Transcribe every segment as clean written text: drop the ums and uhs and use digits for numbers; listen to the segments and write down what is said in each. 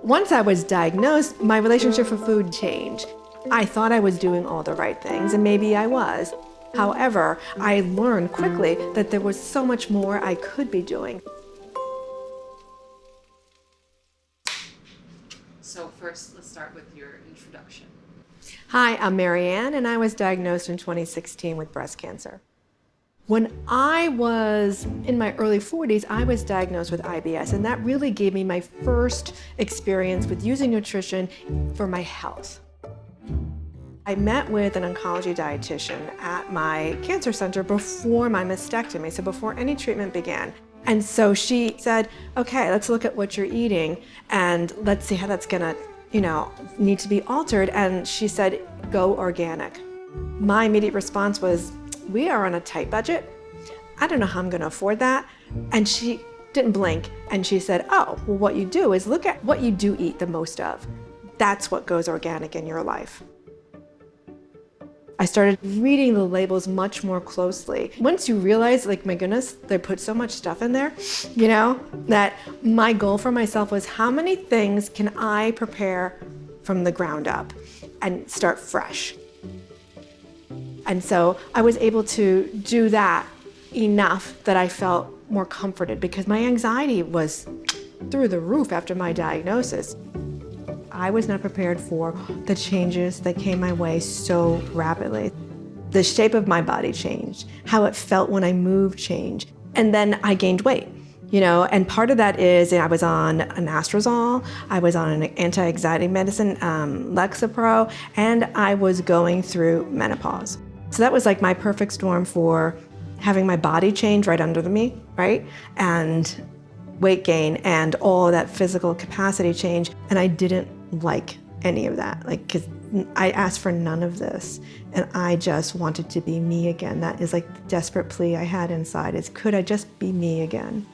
Once I was diagnosed, my relationship for food changed. I thought I was doing all the right things, and maybe I was. However, I learned quickly that there was so much more I could be doing. So first, let's start with your introduction. Hi, I'm Marianne, and I was diagnosed in 2016 with breast cancer. When I was in my early 40s, I was diagnosed with IBS, and that really gave me my first experience with using nutrition for my health. I met with an oncology dietitian at my cancer center before my mastectomy, so before any treatment began. And so she said, okay, let's look at what you're eating and let's see how that's gonna, need to be altered. And she said, go organic. My immediate response was, we are on a tight budget. I don't know how I'm gonna afford that. And she didn't blink. And she said, oh, well, what you do is look at what you do eat the most of. That's what goes organic in your life. I started reading the labels much more closely. Once you realize, like, my goodness, they put so much stuff in there, that my goal for myself was how many things can I prepare from the ground up and start fresh? And so I was able to do that enough that I felt more comforted because my anxiety was through the roof after my diagnosis. I was not prepared for the changes that came my way so rapidly. The shape of my body changed, how it felt when I moved changed, and then I gained weight. And part of that is I was on an anastrozole, I was on an anti-anxiety medicine, Lexapro, and I was going through menopause. So that was like my perfect storm for having my body change right under me, right? And weight gain and all of that physical capacity change. And I didn't like any of that, because I asked for none of this. And I just wanted to be me again. That is like the desperate plea I had inside is, could I just be me again?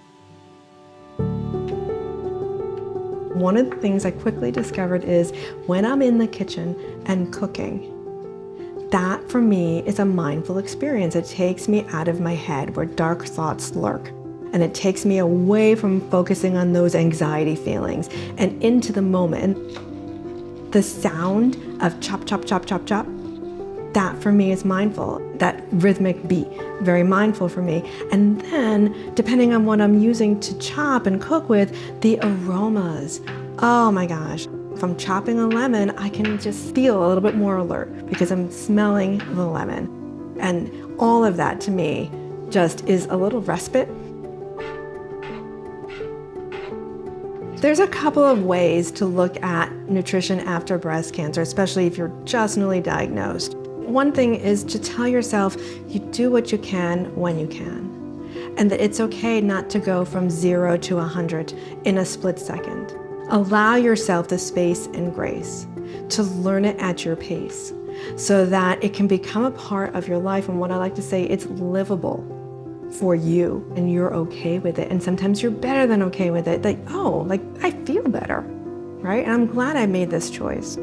One of the things I quickly discovered is when I'm in the kitchen and cooking, that for me is a mindful experience. It takes me out of my head where dark thoughts lurk. And it takes me away from focusing on those anxiety feelings and into the moment. And the sound of chop, chop, chop, chop, chop, that for me is mindful. That rhythmic beat, very mindful for me. And then, depending on what I'm using to chop and cook with, the aromas. Oh my gosh. If I'm chopping a lemon, I can just feel a little bit more alert because I'm smelling the lemon. And all of that to me just is a little respite. There's a couple of ways to look at nutrition after breast cancer, especially if you're just newly diagnosed. One thing is to tell yourself you do what you can when you can, and that it's okay not to go from 0 to 100 in a split second. Allow yourself the space and grace to learn it at your pace so that it can become a part of your life. And what I like to say, it's livable for you and you're okay with it. And sometimes you're better than okay with it. I feel better, right? And I'm glad I made this choice.